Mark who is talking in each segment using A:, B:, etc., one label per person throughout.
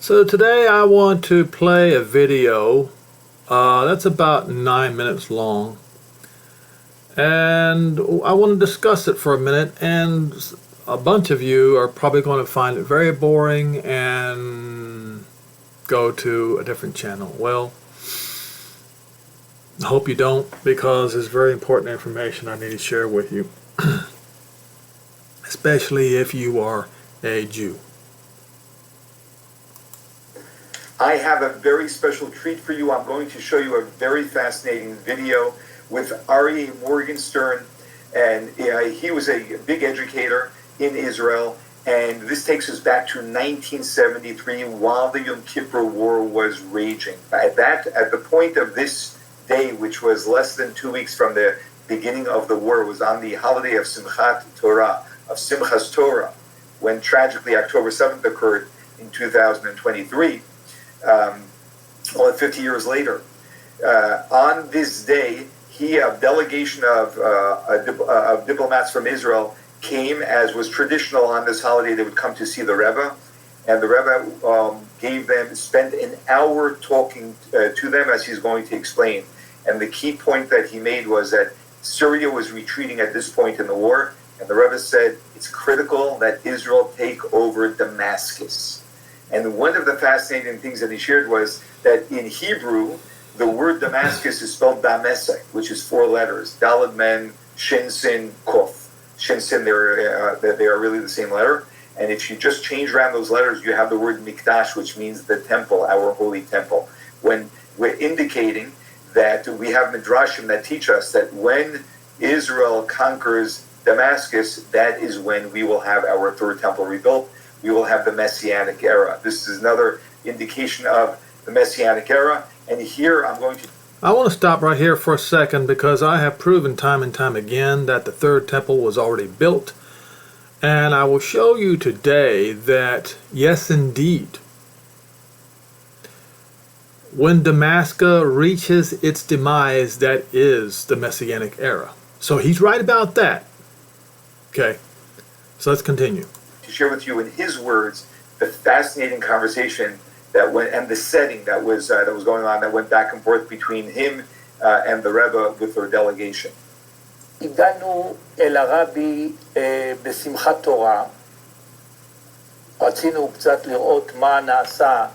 A: So today I want to play a video that's about 9 minutes long, and I want to discuss it for a minute, and a bunch of you are probably going to find it very boring and go to a different channel. Well, I hope you don't, because it's very important information I need to share with you, especially if you are a Jew.
B: I have a very special treat for you. I'm going to show you a very fascinating video with Aryeh Morgenstern, and he was a big educator in Israel, and this takes us back to 1973 while the Yom Kippur War was raging. At the point of this day, which was less than 2 weeks from the beginning of the war, was on the holiday of Simchat Torah, of Simchas Torah, when tragically October 7th occurred in 2023. 50 years later. On this day, a delegation of diplomats from Israel came, as was traditional on this holiday. They would come to see the Rebbe, and the Rebbe spent an hour talking to them, as he's going to explain. And the key point that he made was that Syria was retreating at this point in the war, and the Rebbe said it's critical that Israel take over Damascus. And one of the fascinating things that he shared was that in Hebrew, the word Damascus is spelled Damesek, which is 4 letters: Daled Men, Shin Sin, Kof. Shin Sin, they are really the same letter. And if you just change around those letters, you have the word Mikdash, which means the temple, our holy temple. When we're indicating that we have midrashim that teach us that when Israel conquers Damascus, that is when we will have our third temple rebuilt. We will have the Messianic era. This is another indication of the Messianic era. And here I
A: want to stop right here for a second, because I have proven time and time again that the third temple was already built. And I will show you today that, yes indeed, when Damascus reaches its demise, that is the Messianic era. So he's right about that. Okay, so let's continue.
B: To share with you in his words the fascinating conversation that went, and the setting that was going on, that went back and forth between him and the Rebbe with their delegation.
C: הגענו אל הרבי בשמחת תורה. רצינו קצת לראות מה נעשה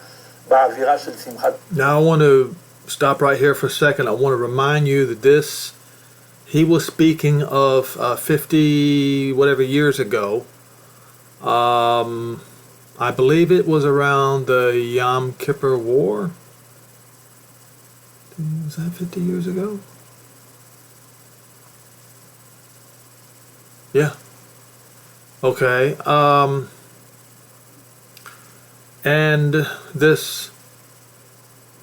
C: באווירה של שמחת.
A: Now I want to stop right here for a second. I want to remind you that he was speaking of 50 whatever years ago. I believe it was around the Yom Kippur War. Was that 50 years ago? Yeah. Okay. And this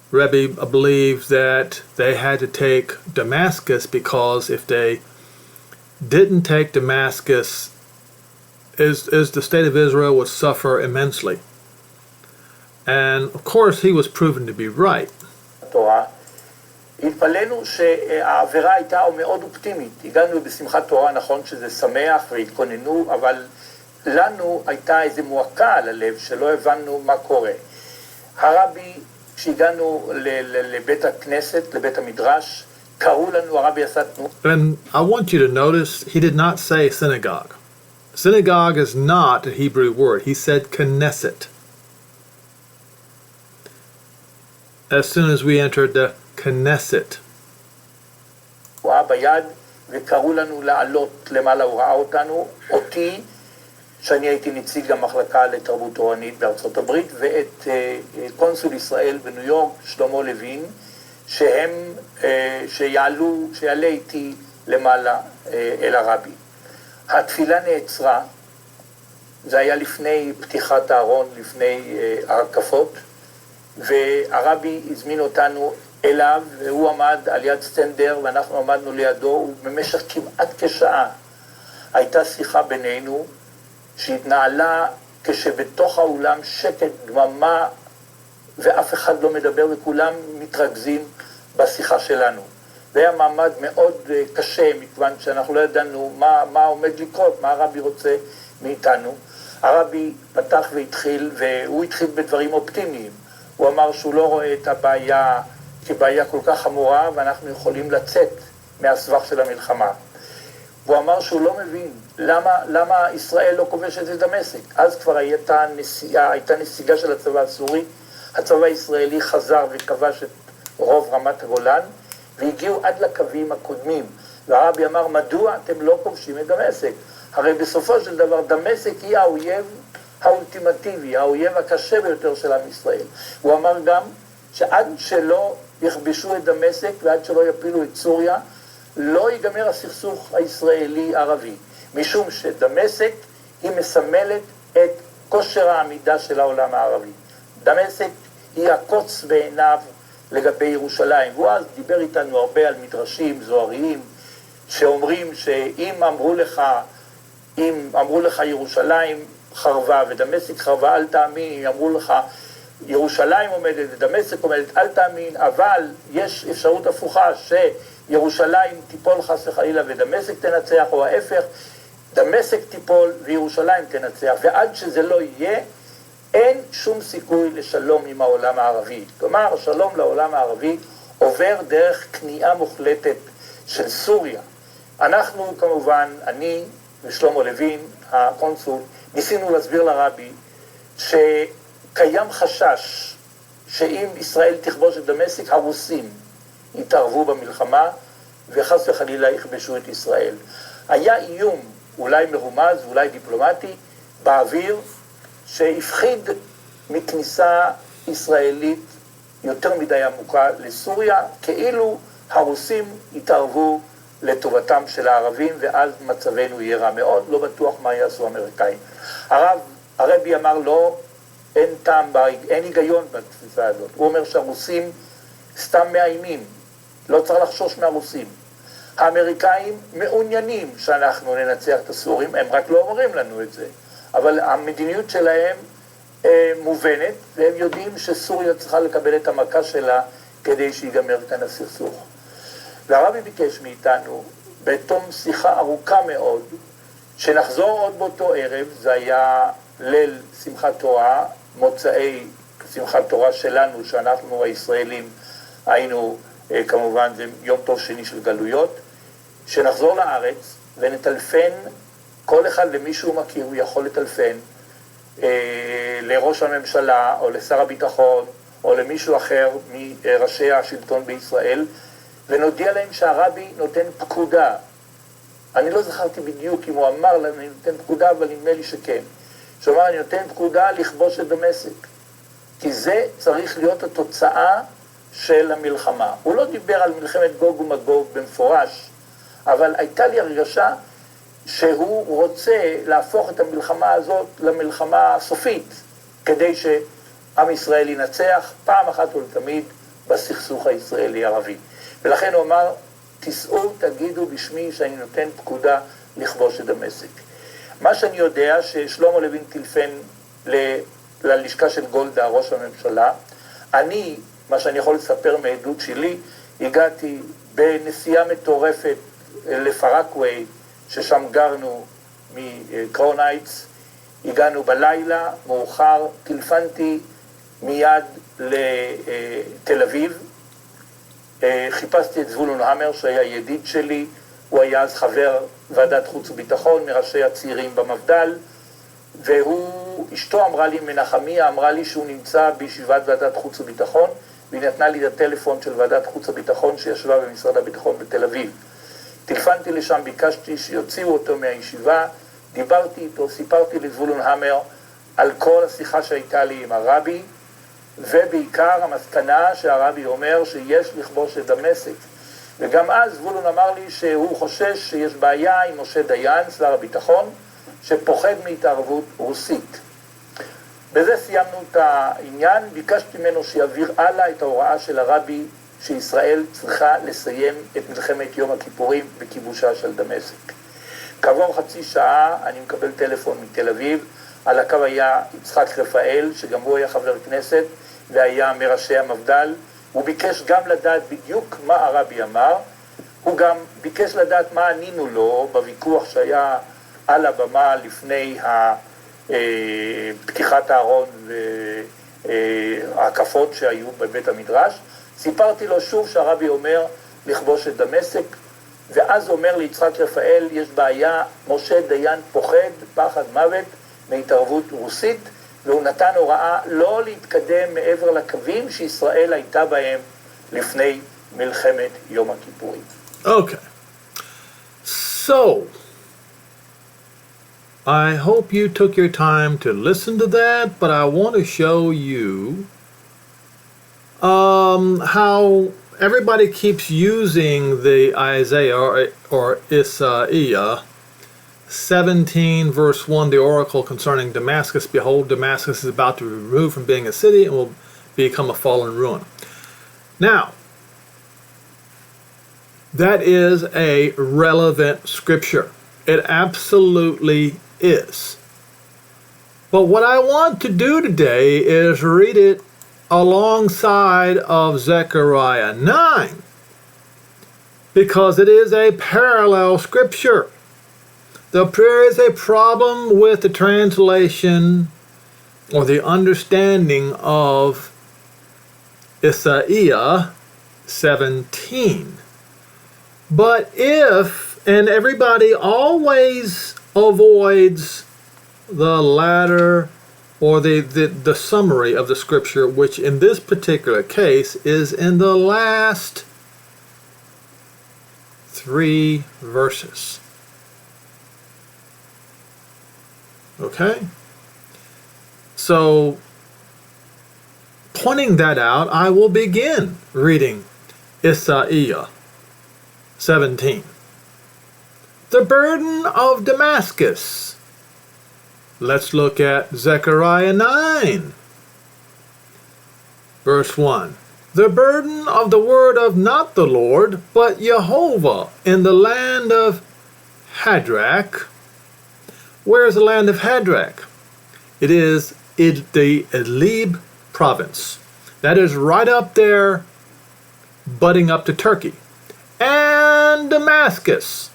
A: Rebbe believed that they had to take Damascus, because if they didn't take Damascus, is the state of Israel would suffer immensely. And of course he was proven to be right.
C: התפלאנו שהעבירה הייתה מאוד אופטימית. הגענו בשמחת תורה, נכון שזה שמח והתכוננו, אבל לנו הייתה איזו מועקה על הלב שלא הבנו מה קורה. הרבי, כשהגענו לבית הכנסת, לבית המדרש, קראו לנו, הרבי עשה תנועה.
A: And I want you to notice, he did not say synagogue. Synagogue is not a Hebrew word. He said Knesset. As soon as we entered the Knesset.
C: הוא היה ביד וקראו לנו לעלות למעלה, הוא ראה אותנו, אותי, שאני הייתי נציג המחלקה לתרבות תורנית בארצות הברית, ואת קונסול ישראל בניו יורק, שלמה לוין, שיעלה איתי למעלה אל הרבי. התפילה נעצרה, זה היה לפני פתיחת הארון, לפני הרקפות, והרבי הזמין אותנו אליו, והוא עמד על יד סטנדר, ואנחנו עמדנו לידו, ובמשך כמעט כשעה הייתה שיחה בינינו, שהתנהלה כשבתוך האולם שקט, דממה, ואף אחד לא מדבר, וכולם מתרכזים בשיחה שלנו. והיה מעמד מאוד קשה, מכיוון שאנחנו לא ידענו מה עומד לקרות, מה הרבי רוצה מאיתנו. הרבי פתח והתחיל, והוא התחיל בדברים אופטימיים. הוא אמר שהוא לא רואה את הבעיה כבעיה כל כך חמורה, ואנחנו יכולים לצאת מהסבך של המלחמה. והוא אמר שהוא לא מבין למה ישראל לא כובשת את דמשק. אז כבר הייתה נסיגה של הצבא הסורי, הצבא הישראלי חזר וכבש את רוב רמת הגולן, והגיעו עד לקווים הקודמים. והרבי אמר, מדוע אתם לא כובשים את דמשק? הרי בסופו של דבר דמשק היא האויב האולטימטיבי, האויב הקשה ביותר של עם ישראל. הוא אמר גם שעד שלא יכבשו את דמשק ועד שלא יפילו את סוריה, לא ייגמר הסכסוך הישראלי-ערבי, משום שדמשק היא מסמלת את כושר העמידה של העולם הערבי. דמשק היא הקוץ בעיניו לגבי ירושלים. והוא אז דיבר איתנו הרבה על מדרשים זוהריים, שאומרים שאם אמרו לך ירושלים חרבה ודמשק חרבה, אל תאמין. אם אמרו לך ירושלים עומדת ודמשק עומדת, אל תאמין. אבל יש אפשרות הפוכה שירושלים תיפול חס וחלילה ודמשק תנצח, או ההפך, דמשק תיפול וירושלים תנצח. ועד שזה לא יהיה, אין שום סיכוי לשלום עם העולם הערבי. כלומר, השלום לעולם הערבי עובר דרך כניעה מוחלטת של סוריה. אנחנו כמובן, אני ושלמה לוין, הקונסול, ניסינו להסביר לרבי שקיים חשש שאם ישראל תכבוש את דמשק, הרוסים יתערבו במלחמה וחס וחלילה יכבשו את ישראל. היה איום, אולי מרומז, אולי דיפלומטי, באוויר, שהפחיד מכניסה ישראלית יותר מדי עמוקה לסוריה, כאילו הרוסים יתערבו לטובתם של הערבים, ואז מצבנו יהיה רע מאוד. לא בטוח מה יעשו האמריקאים. הרבי אמר לו, אין טעם, אין היגיון בתפיסה הזאת. הוא אומר שהרוסים סתם מאיימים, לא צריך לחשוש מהרוסים. האמריקאים מעוניינים שאנחנו ננצח את הסורים, הם רק לא אומרים לנו את זה. אבל המדיניות שלהם מובנת, והם יודעים שסוריה צריכה לקבל את המכה שלה כדי שיגמר כאן הסכסוך. והרבי ביקש מאיתנו, בתום שיחה ארוכה מאוד, שנחזור עוד באותו ערב, זה היה ליל שמחת תורה, מוצאי שמחת תורה שלנו, שאנחנו הישראלים היינו, כמובן זה יום טוב שני של גלויות, שנחזור לארץ ונטלפן, כל אחד למישהו מכיר, הוא יכול לטלפן, לראש הממשלה או לשר הביטחון או למישהו אחר מראשי השלטון בישראל, ונודיע להם שהרבי נותן פקודה. אני לא זכרתי בדיוק אם הוא אמר להם, אני נותן פקודה, אבל נדמה לי שכן. שאומר, אני נותן פקודה לכבוש את דמשק. כי זה צריך להיות התוצאה של המלחמה. הוא לא דיבר על מלחמת גוג ומגוג במפורש, אבל הייתה לי הרגשה שהוא רוצה להפוך את המלחמה הזאת למלחמה הסופית, כדי שעם ישראל ינצח פעם אחת ולתמיד בסכסוך הישראלי-ערבי. ולכן הוא אמר, תסעו, תגידו בשמי שאני נותן פקודה לכבוש את דמשק. מה שאני יודע ששלמה לוין טלפן ללשכה של גולדה, ראש הממשלה, אני, מה שאני יכול לספר מעדות שלי, הגעתי בנסיעה מטורפת לפרקווי, ששם גרנו מקראון הייטס, הגענו בלילה, מאוחר, טלפנתי מיד לתל אביב, חיפשתי את זבולון המר שהיה ידיד שלי, הוא היה אז חבר ועדת חוץ וביטחון, מראשי הצעירים במפד"ל, אשתו אמרה לי, מנחמיה, אמרה לי שהוא נמצא בישיבת ועדת חוץ וביטחון, והיא נתנה לי את הטלפון של ועדת חוץ וביטחון שישבה במשרד הביטחון בתל אביב. טלפנתי לשם, ביקשתי שיוציאו אותו מהישיבה, דיברתי איתו, סיפרתי לזבולון המר על כל השיחה שהייתה לי עם הרבי, ובעיקר המסקנה שהרבי אומר שיש לכבוש את דמשק. וגם אז זבולון אמר לי שהוא חושש שיש בעיה עם משה דיין, שר הביטחון, שפוחד מהתערבות רוסית. בזה סיימנו את העניין, ביקשתי ממנו שיעביר הלאה את ההוראה של הרבי שישראל צריכה לסיים את מלחמת יום הכיפורים בכיבושה של דמשק. כעבור חצי שעה אני מקבל טלפון מתל אביב, על הקו היה יצחק רפאל, שגם הוא היה חבר כנסת והיה מראשי המפד"ל. הוא ביקש גם לדעת בדיוק מה הרבי אמר, הוא גם ביקש לדעת מה ענינו לו בוויכוח שהיה על הבמה לפני פתיחת הארון וההקפות שהיו בבית המדרש. סיפרתי לו שוב שהרבי אומר לכבוש את דמשק, ואז אומר ליצחק רפאל, יש בעיה, משה דיין פוחד, פחד מוות, מהתערבות רוסית, והוא נתן הוראה לא להתקדם מעבר לקווים שישראל הייתה בהם לפני מלחמת יום הכיפורים.
A: Okay. So, I hope you took your time to listen to that, but I want to show you how everybody keeps using the Isaiah or Isaiah 17 verse 1, the oracle concerning Damascus. Behold, Damascus is about to be removed from being a city and will become a fallen ruin. Now, that is a relevant scripture. It absolutely is. But what I want to do today is read it alongside of Zechariah 9, because it is a parallel scripture. There is a problem with the translation or the understanding of Isaiah 17. But if, and everybody always avoids the latter or the summary of the scripture, which in this particular case is in the last 3 verses. Okay? So, pointing that out, I will begin reading Isaiah 17. The burden of Damascus. Let's look at Zechariah 9. Verse 1. The burden of the word of not the Lord, but Jehovah in the land of Hadrach. Where is the land of Hadrach? It is in the Idlib province. That is right up there, butting up to Turkey. And Damascus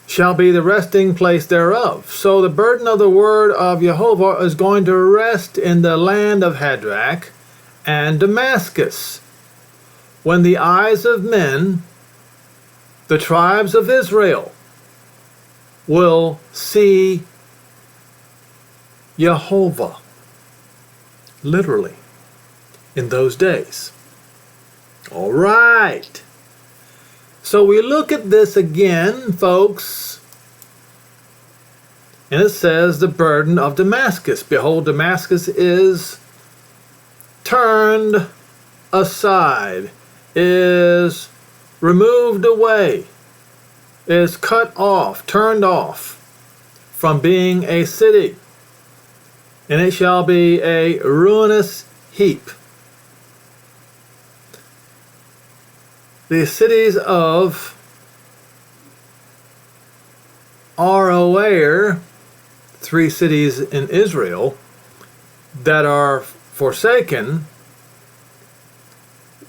A: shall be the resting place thereof. So the burden of the word of Jehovah is going to rest in the land of Hadrach and Damascus. When the eyes of men, the tribes of Israel, will see Jehovah, literally, in those days. All right. So we look at this again, folks, and it says the burden of Damascus. Behold, Damascus is turned aside, is removed away, is cut off, turned off from being a city, and it shall be a ruinous heap. The cities of Aroer, 3 cities in Israel that are forsaken,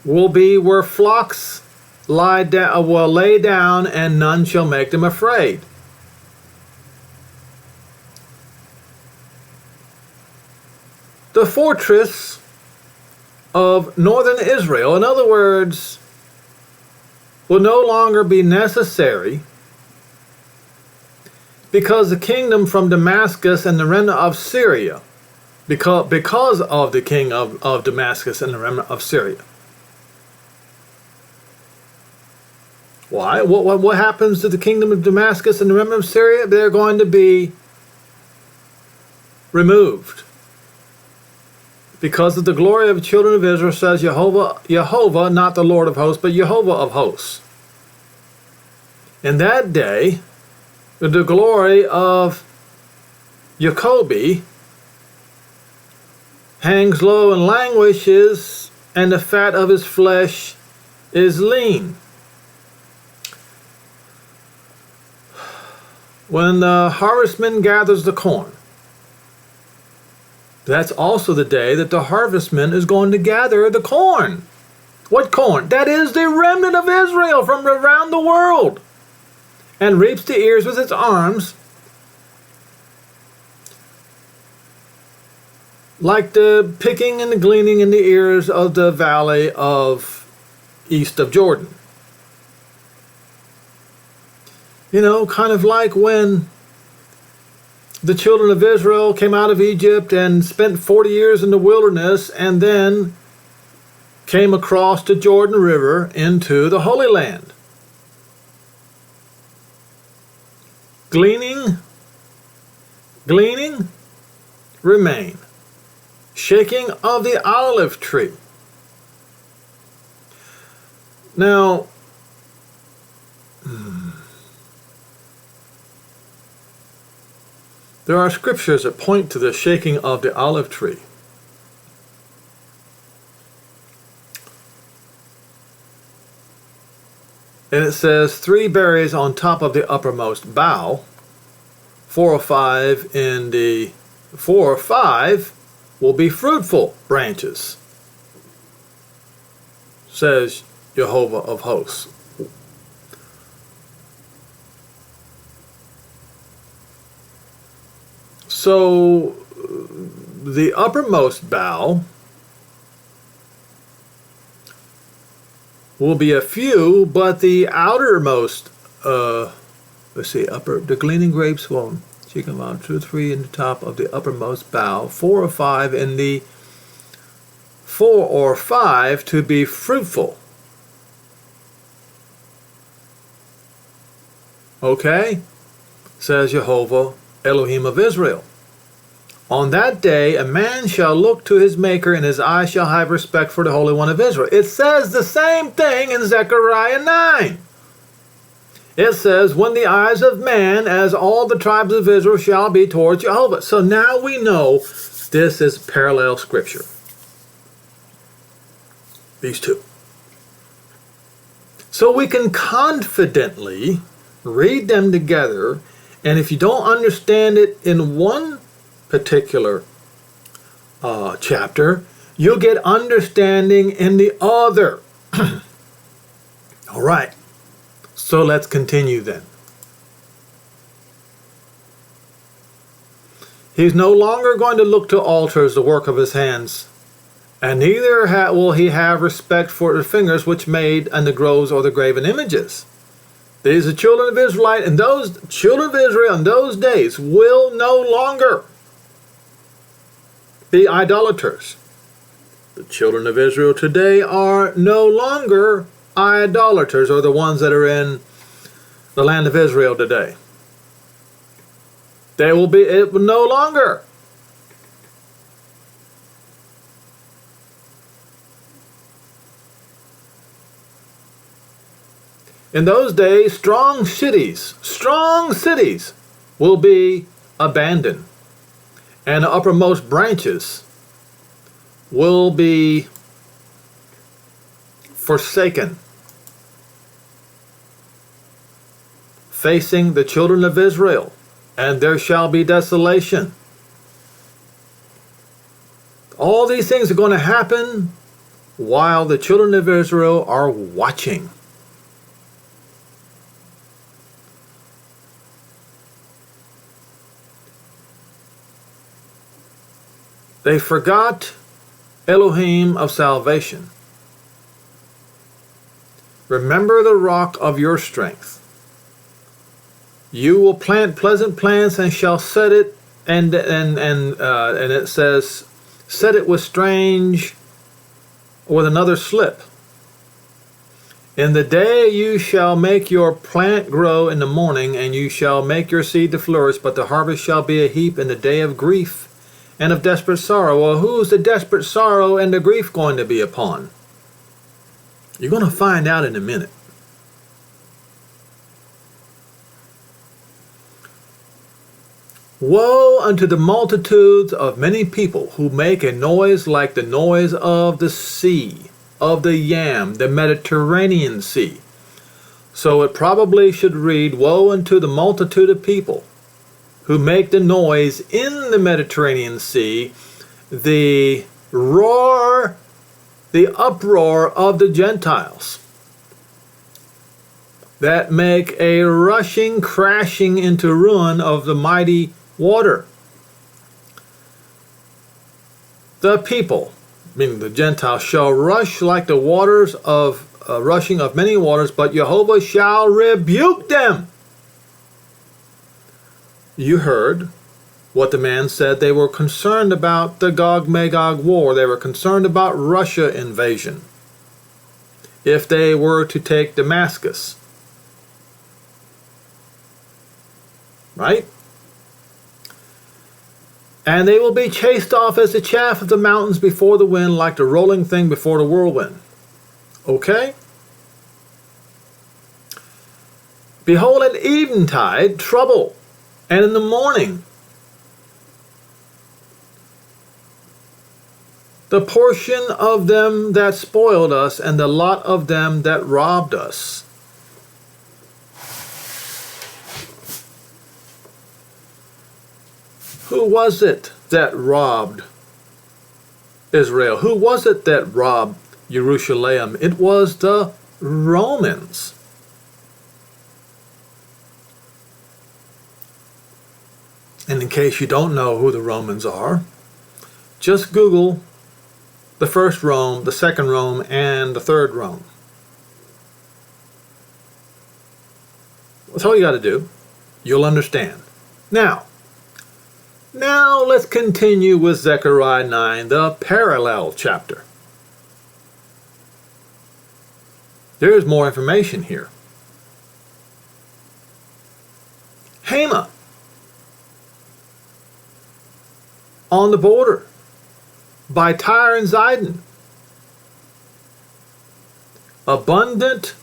A: will be where flocks will lay down, and none shall make them afraid. The fortress of northern Israel, in other words, will no longer be necessary, because the kingdom from Damascus and the remnant of Syria, because of the king of Damascus and the remnant of Syria. Why? What happens to the kingdom of Damascus and the remnant of Syria? They're going to be removed. Because of the glory of the children of Israel, says Jehovah, not the Lord of hosts, but Jehovah of hosts. In that day, the glory of Jacob hangs low and languishes, and the fat of his flesh is lean. When the harvestman gathers the corn, that's also the day that the harvestman is going to gather the corn. What corn? That is the remnant of Israel from around the world, and reaps the ears with its arms, like the picking and the gleaning in the ears of the valley of east of Jordan. You know, kind of like when the children of Israel came out of Egypt and spent 40 years in the wilderness and then came across the Jordan River into the Holy Land. Gleaning, remain. Shaking of the olive tree. Now, there are scriptures that point to the shaking of the olive tree. And it says 3 berries on top of the uppermost bough, 4 or 5 in the 4 or 5 will be fruitful branches, says Jehovah of hosts. So the uppermost bough will be a few, but the outermost, the gleaning grapes will chicken about 2 or 3 in the top of the uppermost bough, 4 or 5 in the 4 or 5 to be fruitful. Okay, says Jehovah, Elohim of Israel. On that day, a man shall look to his Maker, and his eyes shall have respect for the Holy One of Israel. It says the same thing in Zechariah 9. It says, when the eyes of man, as all the tribes of Israel, shall be towards Jehovah. So now we know this is parallel scripture. These two. So we can confidently read them together, and if you don't understand it in one particular chapter, you'll get understanding in the other. All right, so let's continue then. He's no longer going to look to altars, the work of his hands, and neither will he have respect for the fingers which made and the groves or the graven images. These the children of Israelite, and those children of Israel in those days will no longer be idolaters. The children of Israel today are no longer idolaters, or the ones that are in the land of Israel today. They will be it no longer. In those days, strong cities will be abandoned, and the uppermost branches will be forsaken, facing the children of Israel, and there shall be desolation. All these things are going to happen while the children of Israel are watching. They forgot Elohim of salvation. Remember the rock of your strength. You will plant pleasant plants and shall set it, and it says, set it with another slip. In the day you shall make your plant grow in the morning, and you shall make your seed to flourish, but the harvest shall be a heap in the day of grief and of desperate sorrow. Well, who's the desperate sorrow and the grief going to be upon? You're going to find out in a minute. Woe unto the multitudes of many people who make a noise like the noise of the sea, of the Yam, the Mediterranean Sea. So it probably should read, woe unto the multitude of people who make the noise in the Mediterranean Sea, the roar, the uproar of the Gentiles, that make a rushing, crashing into ruin of the mighty water. The people, meaning the Gentiles, shall rush like the waters of rushing of many waters, but Jehovah shall rebuke them. You heard what the man said. They were concerned about the Gog-Magog war. They were concerned about Russia invasion. If they were to take Damascus. Right? And they will be chased off as the chaff of the mountains before the wind, like the rolling thing before the whirlwind. Okay? Behold, at eventide, trouble, and in the morning, the portion of them that spoiled us, and the lot of them that robbed us. Who was it that robbed Israel? Who was it that robbed Jerusalem? It was the Romans. And in case you don't know who the Romans are, just Google the first Rome, the second Rome, and the third Rome. That's all you got to do. You'll understand. Now let's continue with Zechariah 9, the parallel chapter. There's more information here. Hama, on the border, by Tyre and Zidon. Abundant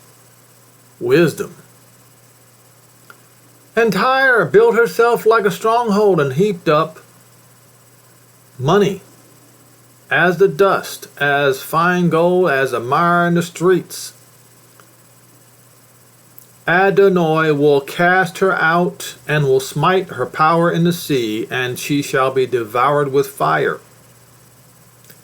A: wisdom. And Tyre built herself like a stronghold and heaped up money as the dust, as fine gold, as a mire in the streets. Adonai will cast her out and will smite her power in the sea, and she shall be devoured with fire.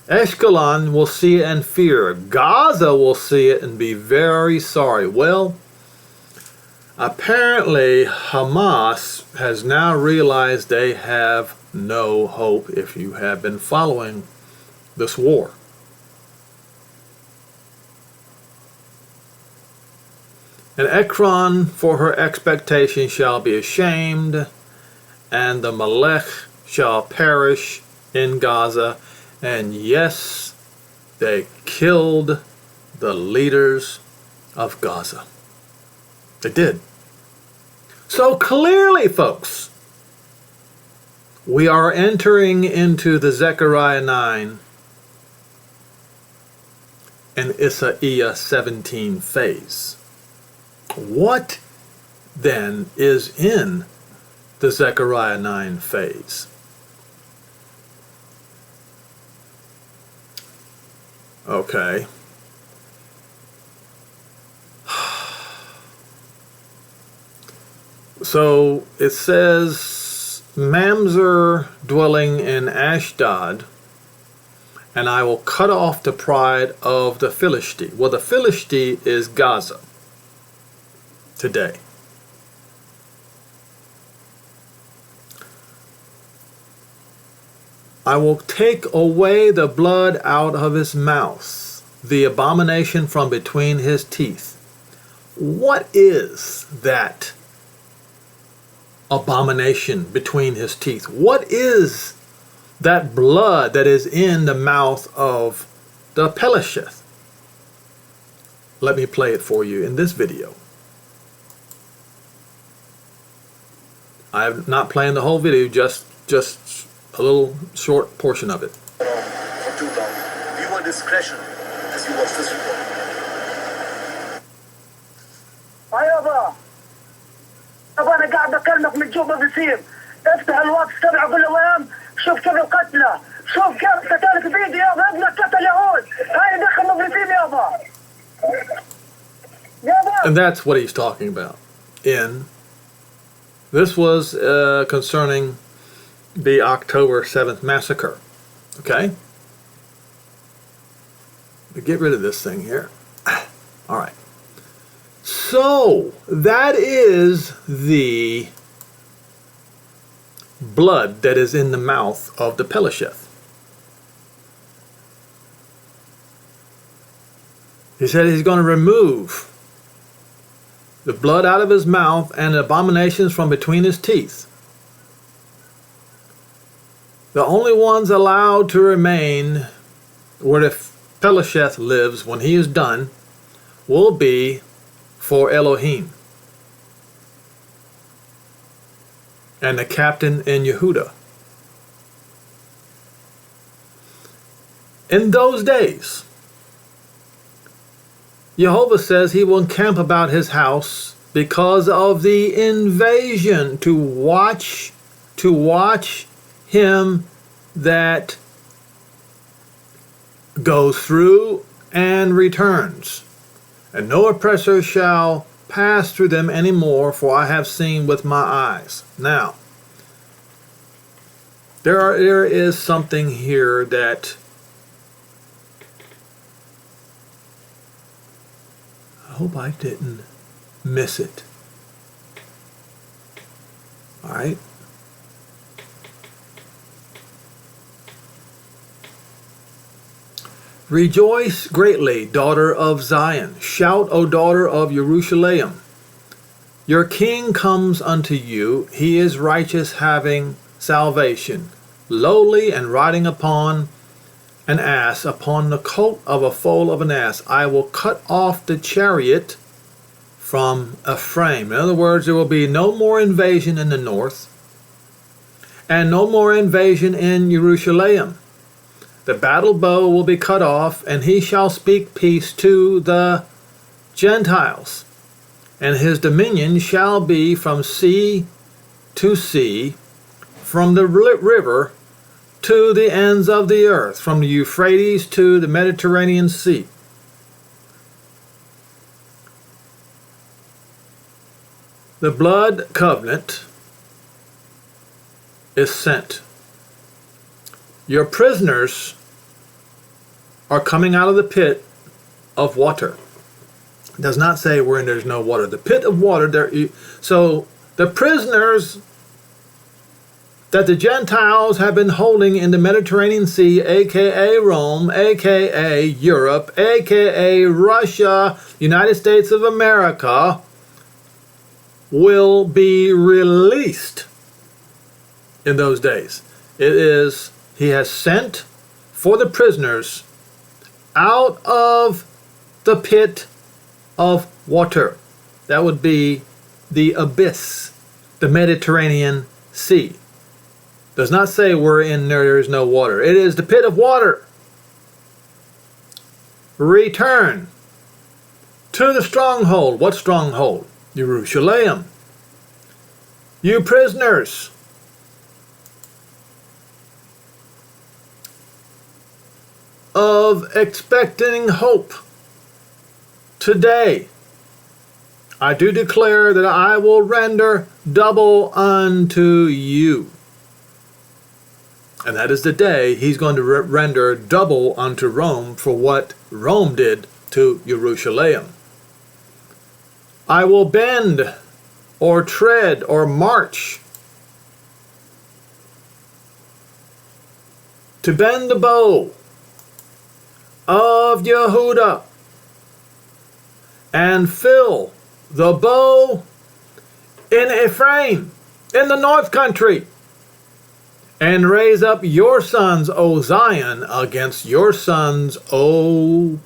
A: Ashkelon will see it and fear. Gaza will see it and be very sorry. Well, apparently Hamas has now realized they have no hope if you have been following this war. And Ekron for her expectation shall be ashamed, and the Melech shall perish in Gaza. And yes, they killed the leaders of Gaza. They did. So clearly, folks, we are entering into the Zechariah 9 and Isaiah 17 phase. What then is in the Zechariah 9 phase? Okay. So it says, Mamzer dwelling in Ashdod, and I will cut off the pride of the Philistine. Well, the Philistine is Gaza today. I will take away the blood out of his mouth, the abomination from between his teeth. What is that abomination between his teeth? What is that blood that is in the mouth of the Pelisheth? Let me play it for you in this video. I'm not playing the whole video, just a little short portion of it.
D: For too long. Viewer discretion as you watch this report.
E: يابا انا قاعد اكلمك من جوا بصير افتح الواتس تبع كل وين شوف كيف القتلى شوف كيف قتلت بايدي يابا ابنك قتل يهود هاي دخل مغربين يابا يابا.
A: And that's what he's talking about. This was concerning the October 7th massacre. Okay? But get rid of this thing here. All right. So, that is the blood that is in the mouth of the Pelisheth. He said he's going to remove the blood out of his mouth and abominations from between his teeth. The only ones allowed to remain where the Pelesheth lives when he is done will be for Elohim and the captain in Yehuda. In those days, Jehovah says he will encamp about his house because of the invasion to watch him that goes through and returns. And no oppressor shall pass through them any more, for I have seen with my eyes. Now, there is something here that I hope I didn't miss it. All right. Rejoice greatly, daughter of Zion. Shout, O daughter of Jerusalem. Your king comes unto you. He is righteous, having salvation, lowly and riding upon an ass, upon the colt of a foal of an ass. I will cut off the chariot from Ephraim. In other words, there will be no more invasion in the north and no more invasion in Jerusalem. The battle bow will be cut off, and he shall speak peace to the Gentiles. And his dominion shall be from sea to sea, from the river to the ends of the earth, from the Euphrates to the Mediterranean Sea. The blood covenant is sent. Your prisoners are coming out of the pit of water. It does not say wherein there's no water. The pit of water there. So the prisoners that the Gentiles have been holding in the Mediterranean Sea, aka Rome, aka Europe, aka Russia, United States of America, will be released in those days. It is, he has sent for the prisoners out of the pit of water. That would be the abyss, the Mediterranean Sea. Does not say wherein there is no water. It is the pit of water. Return to the stronghold. What stronghold? Jerusalem. You prisoners, of expecting hope, today I do declare that I will render double unto you. And that is the day he's going to render double unto Rome for what Rome did to Jerusalem. I will bend or tread or march to bend the bow of Yehuda and fill the bow in Ephraim, in the north country, and raise up your sons, O Zion, against your sons, O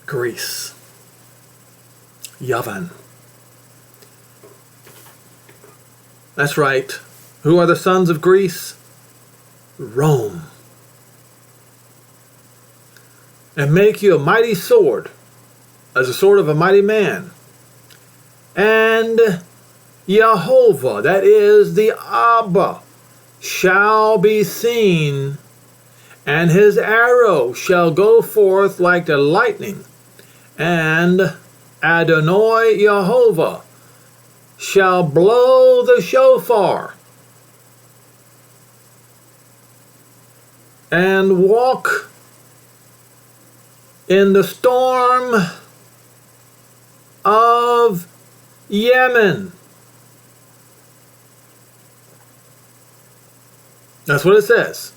A: Greece. Yavan. That's right. Who are the sons of Greece? Rome. And make you a mighty sword, as a sword of a mighty man. And Jehovah, that is the Abba, shall be seen, and his arrow shall go forth like the lightning, and Adonai Jehovah shall blow the shofar, and walk in the storm of Yemen. That's what it says.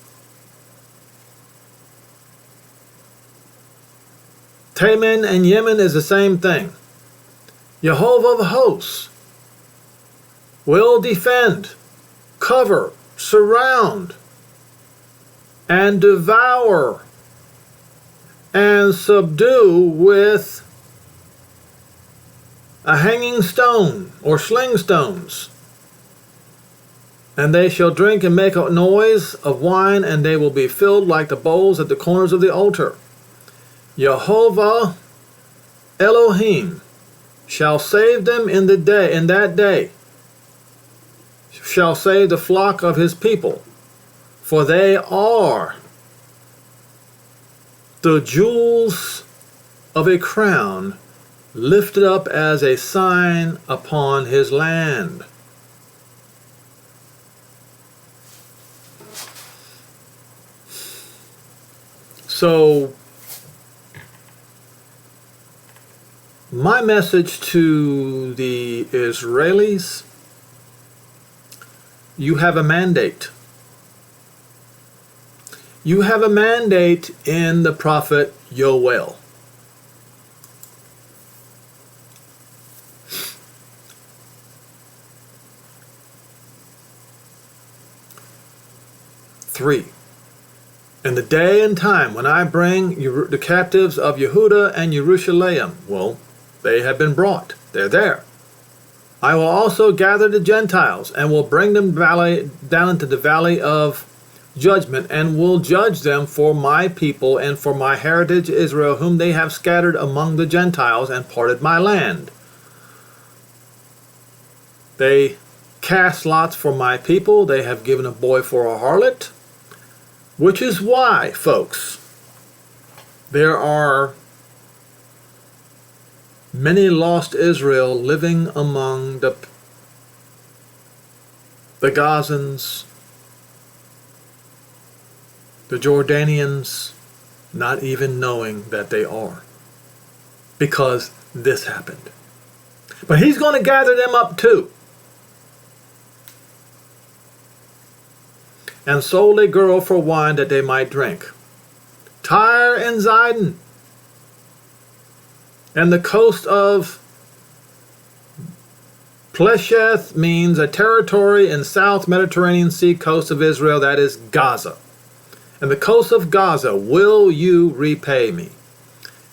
A: Teman and Yemen is the same thing. Jehovah of hosts will defend, cover, surround, and devour and subdue with a hanging stone or sling stones. And they shall drink and make a noise of wine, and they will be filled like the bowls at the corners of the altar. Jehovah Elohim shall save them in that day, shall save the flock of his people, for they are the jewels of a crown lifted up as a sign upon his land. So, my message to the Israelis: you have a mandate. You have a mandate in the prophet Yoel. Three. In the day and time when I bring the captives of Yehuda and Jerusalem, well, they have been brought. They're there. I will also gather the Gentiles and will bring them down into the valley of judgment, and will judge them for my people and for my heritage Israel, whom they have scattered among the Gentiles and parted my land. They cast lots for my people. They have given a boy for a harlot, which is why, folks, there are many lost Israel living among the Gazans, the Jordanians, not even knowing that they are, because this happened. But he's going to gather them up too. And sold a girl for wine that they might drink. Tyre and Zidon, and the coast of Plesheth means a territory in South Mediterranean Sea coast of Israel, that is Gaza. And the coast of Gaza, will you repay me?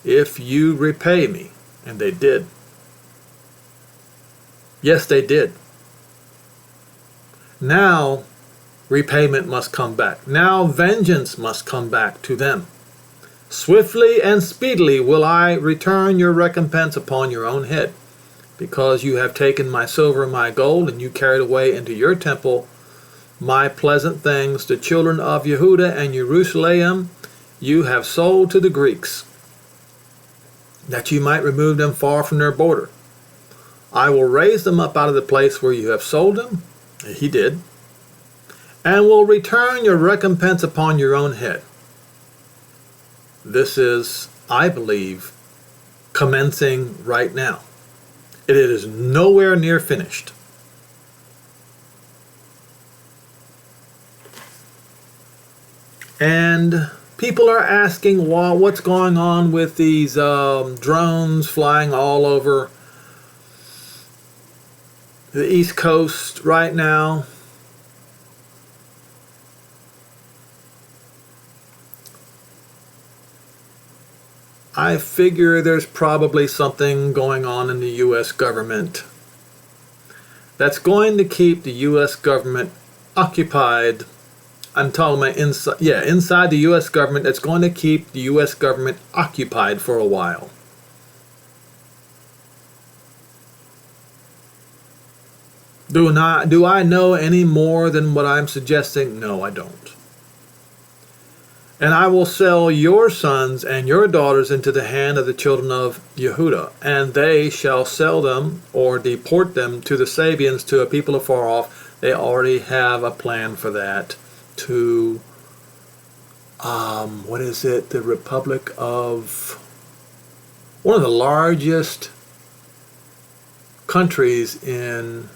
A: If you repay me. And they did. Yes, they did. Now, repayment must come back. Now, vengeance must come back to them. Swiftly and speedily will I return your recompense upon your own head, because you have taken my silver and my gold, and you carried away into your temple my pleasant things. The children of Yehuda and Jerusalem you have sold to the Greeks, that you might remove them far from their border. I will raise them up out of the place where you have sold them. He did. And will return your recompense upon your own head. This is, I believe, commencing right now. It is nowhere near finished. And people are asking, well, what's going on with these drones flying all over the East Coast right now? I figure there's probably something going on in the U.S. government that's going to keep the U.S. government occupied. I'm talking about inside the U.S. government, that's going to keep the U.S. government occupied for a while. Do I know any more than what I'm suggesting? No, I don't. And I will sell your sons and your daughters into the hand of the children of Yehuda, and they shall sell them or deport them to the Sabians, to a people afar off. They already have a plan for that. To, the Republic of, one of the largest countries in,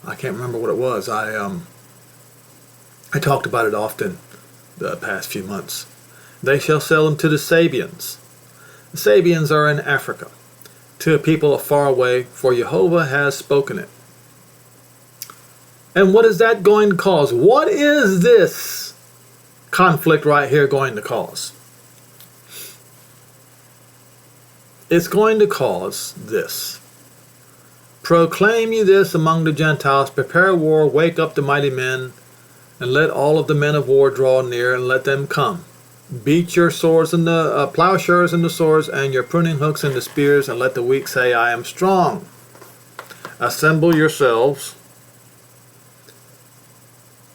A: I can't remember what it was. I talked about it often the past few months. They shall sell them to the Sabians. The Sabians are in Africa, to a people far away, for Jehovah has spoken it. And what is that going to cause? What is this conflict right here going to cause? It's going to cause this. Proclaim ye this among the Gentiles, prepare war, wake up the mighty men, and let all of the men of war draw near, and let them come. Beat your swords and the plowshares and the swords, and your pruning hooks and the spears, and let the weak say, I am strong. Assemble yourselves,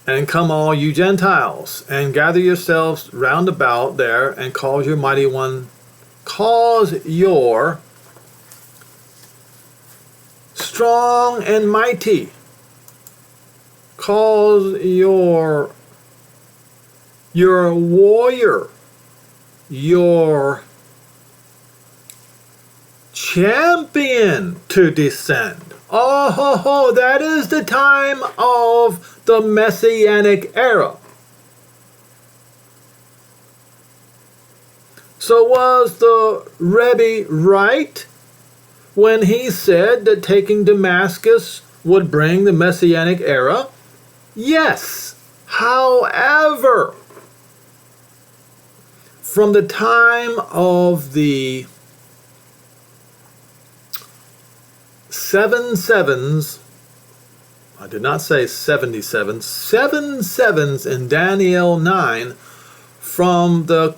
A: and come all you Gentiles, and gather yourselves round about there, and cause your mighty one, cause your strong and mighty, cause your warrior, your champion to descend. Oh, that is the time of the Messianic era. So was the Rebbe right when he said that taking Damascus would bring the Messianic era? Yes. However, from the time of the 7 sevens, I did not say 77, 7 sevens in Daniel 9, from the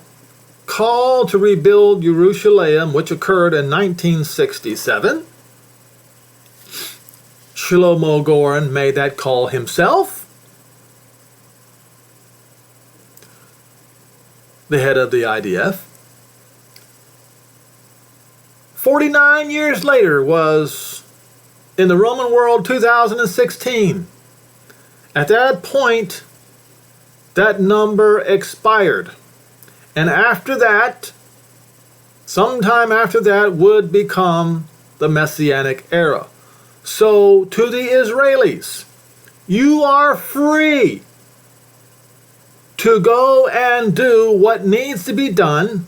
A: call to rebuild Jerusalem, which occurred in 1967. Shlomo Goren made that call himself. The head of the IDF. 49 years later was in the Roman world 2016. At that point, that number expired. And after that, sometime after that, would become the Messianic era. So to the Israelis, you are free to go and do what needs to be done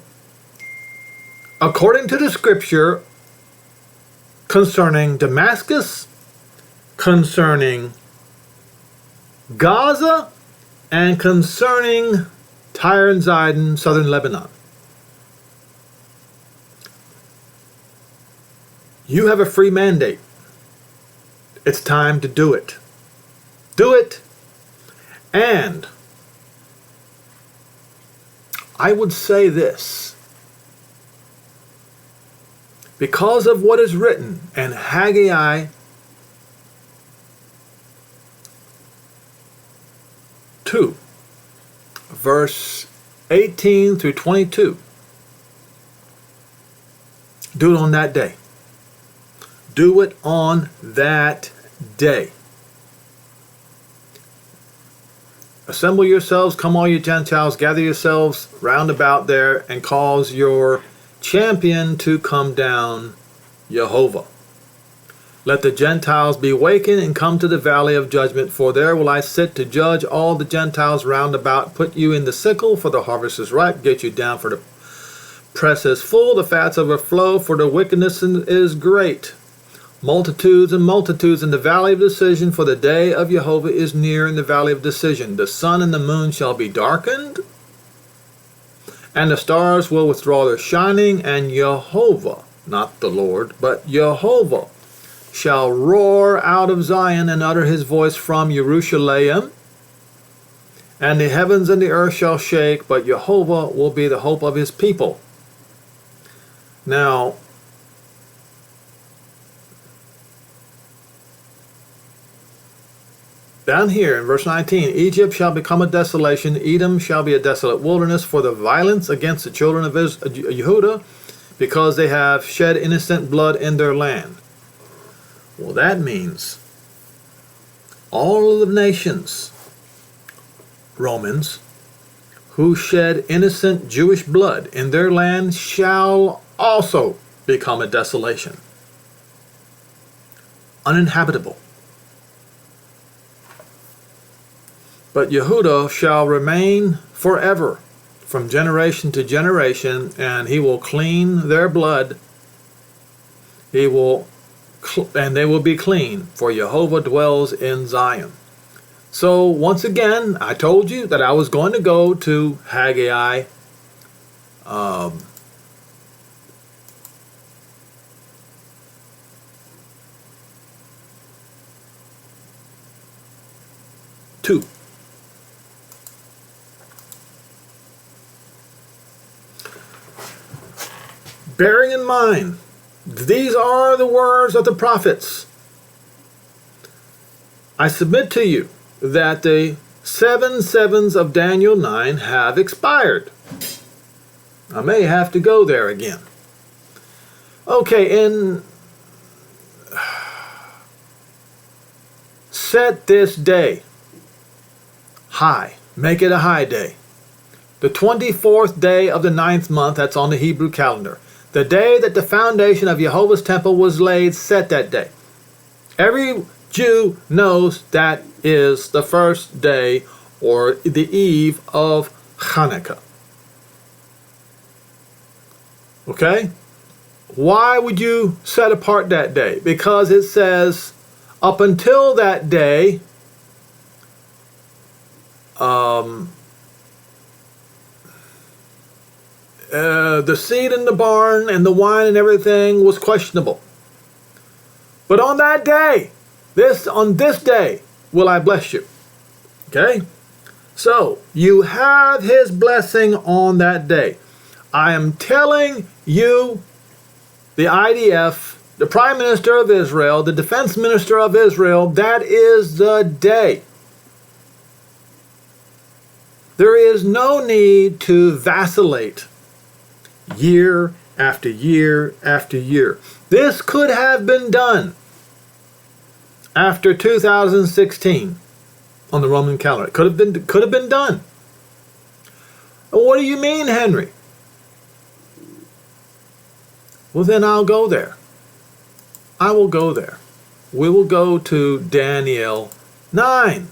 A: according to the scripture concerning Damascus, concerning Gaza, and concerning Tyre and Zidon, southern Lebanon. You have a free mandate. It's time to do it. Do it. And I would say this. Because of what is written in Haggai 2, verse 18 through 22. Do it on that day. Do it on that day. Assemble yourselves, come all you Gentiles, gather yourselves round about there, and cause your champion to come down, Jehovah. Let the Gentiles be wakened and come to the valley of judgment, for there will I sit to judge all the Gentiles round about. Put you in the sickle, for the harvest is ripe. Get you down, for the press is full. The fats overflow, for the wickedness is great. Multitudes and multitudes in the valley of decision, for the day of Jehovah is near in the valley of decision. The sun and the moon shall be darkened, and the stars will withdraw their shining, and Jehovah, not the Lord, but Jehovah, shall roar out of Zion and utter his voice from Jerusalem, and the heavens and the earth shall shake, but Jehovah will be the hope of his people. Now, down here in verse 19, Egypt shall become a desolation, Edom shall be a desolate wilderness for the violence against the children of Yehudah, because they have shed innocent blood in their land. Well, that means all of the nations, Romans, who shed innocent Jewish blood in their land shall also become a desolation, uninhabitable. But Yehudah shall remain forever, from generation to generation, and he will clean their blood. And they will be clean, for Jehovah dwells in Zion. So once again, I told you that I was going to go to Haggai 2. Bearing in mind, these are the words of the prophets. I submit to you that the 7 sevens of Daniel 9 have expired. I may have to go there again. Okay, set this day high. Make it a high day. The 24th day of the 9th month, that's on the Hebrew calendar. The day that the foundation of Jehovah's temple was laid, set that day. Every Jew knows that is the first day or the eve of Hanukkah. Okay? Why would you set apart that day? Because it says, up until that day, the seed in the barn and the wine and everything was questionable. But on that day, on this day, will I bless you. Okay? So, you have his blessing on that day. I am telling you, the IDF, the Prime Minister of Israel, the Defense Minister of Israel, that is the day. There is no need to vacillate year after year after year. This could have been done after 2016 on the Roman calendar. It could have been done. What do you mean, Henry? Well, then I'll go there. I will go there. We will go to Daniel 9.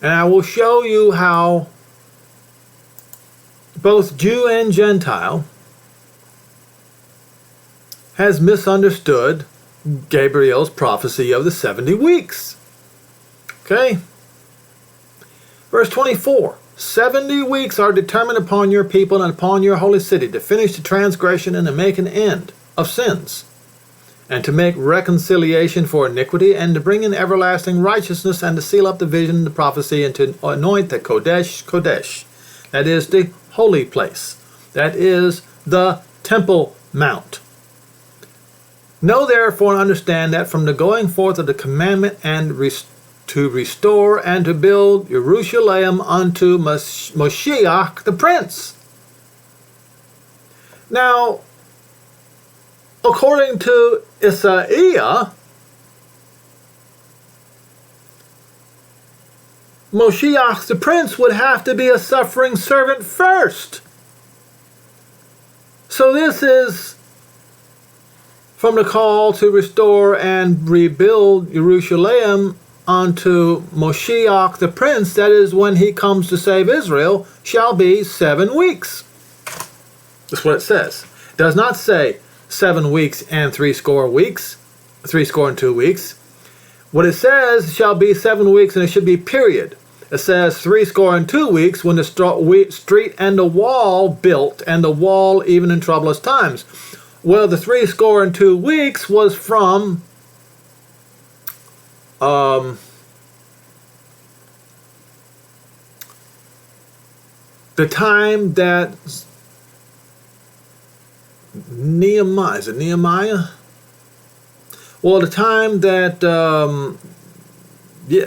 A: And I will show you how both Jew and Gentile has misunderstood Gabriel's prophecy of the 70 weeks. Okay? Verse 24. 70 weeks are determined upon your people and upon your holy city to finish the transgression and to make an end of sins, and to make reconciliation for iniquity, and to bring in everlasting righteousness, and to seal up the vision and the prophecy, and to anoint the Kodesh, that is the holy place, that is the Temple Mount. Know therefore and understand that from the going forth of the commandment and to restore and to build Jerusalem unto Mashiach the Prince. Now, according to Isaiah, Mashiach the Prince would have to be a suffering servant first. So this is from the call to restore and rebuild Jerusalem unto Mashiach the Prince, that is when he comes to save Israel, shall be 7 weeks. That's what it says. It does not say 7 weeks and 60 weeks, 62 weeks. What it says shall be 7 weeks, and it should be period. It says 62 weeks when the street and the wall built, and the wall even in troublous times. Well, the 62 weeks was from the time that Nehemiah, is it Nehemiah? Well, the time that,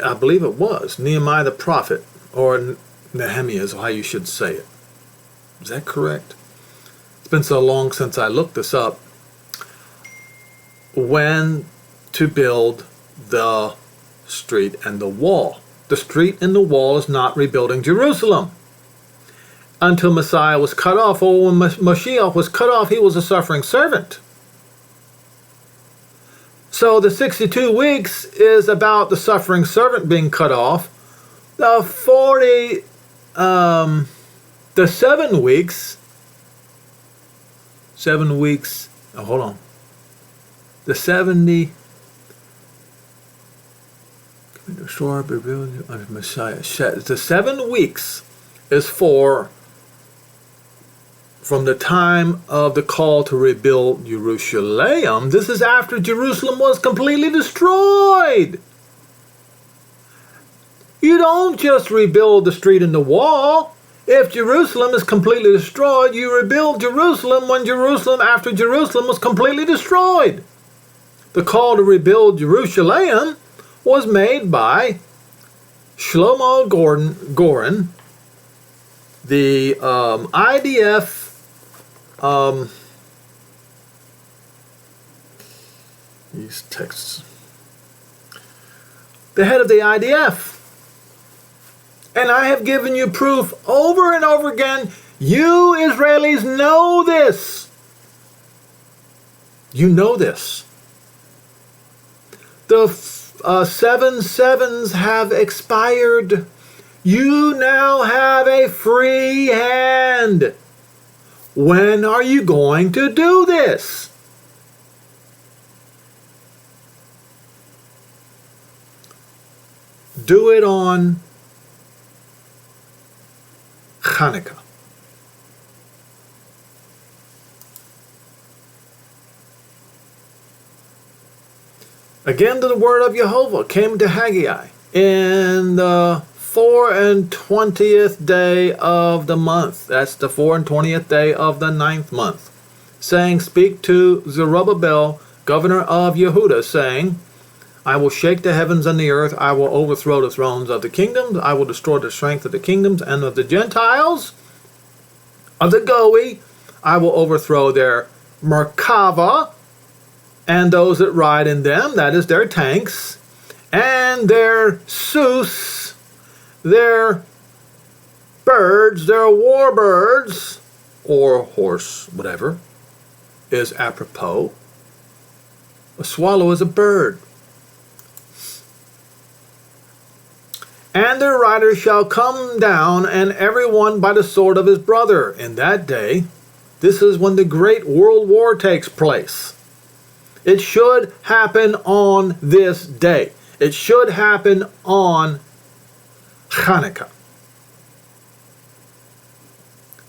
A: I believe it was Nehemiah the prophet, or Nehemiah is how you should say it. Is that correct? It's been so long since I looked this up. When to build the street and the wall. The street and the wall is not rebuilding Jerusalem. Until Messiah was cut off, or when Mashiach was cut off, he was a suffering servant. So the 62 weeks is about the suffering servant being cut off. The 40 The 7 weeks, hold on. The 70, restored, revealed under Messiah. The 7 weeks is from the time of the call to rebuild Jerusalem. This is after Jerusalem was completely destroyed. You don't just rebuild the street and the wall. If Jerusalem is completely destroyed, you rebuild Jerusalem after Jerusalem was completely destroyed. The call to rebuild Jerusalem was made by Shlomo Goren, the IDF these texts, the head of the IDF. And I have given you proof over and over again. You Israelis know this. You know this. The 7 sevens have expired. You now have a free hand. When are you going to do this? Do it on Hanukkah. Again, the word of Jehovah came to Haggai in the 24th day of the month. That's the 24th day of the 9th month. Saying, speak to Zerubbabel, governor of Yehuda, saying, I will shake the heavens and the earth. I will overthrow the thrones of the kingdoms. I will destroy the strength of the kingdoms and of the Gentiles, of the Goi. I will overthrow their Merkava and those that ride in them, that is their tanks, and their Sus, their birds, their war birds, or horse, whatever, is apropos. A swallow is a bird. And their riders shall come down, and every one by the sword of his brother. In that day, this is when the great world war takes place. It should happen on this day. It should happen on Hanukkah.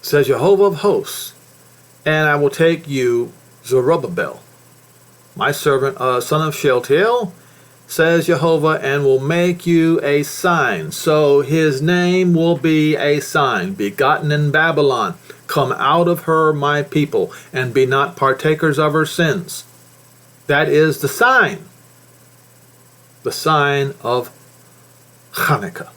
A: Says Jehovah of hosts, and I will take you, Zerubbabel, my servant, son of Shealtiel, says Jehovah, and will make you a sign. So his name will be a sign. Begotten in Babylon, come out of her, my people, and be not partakers of her sins. That is the sign of Hanukkah.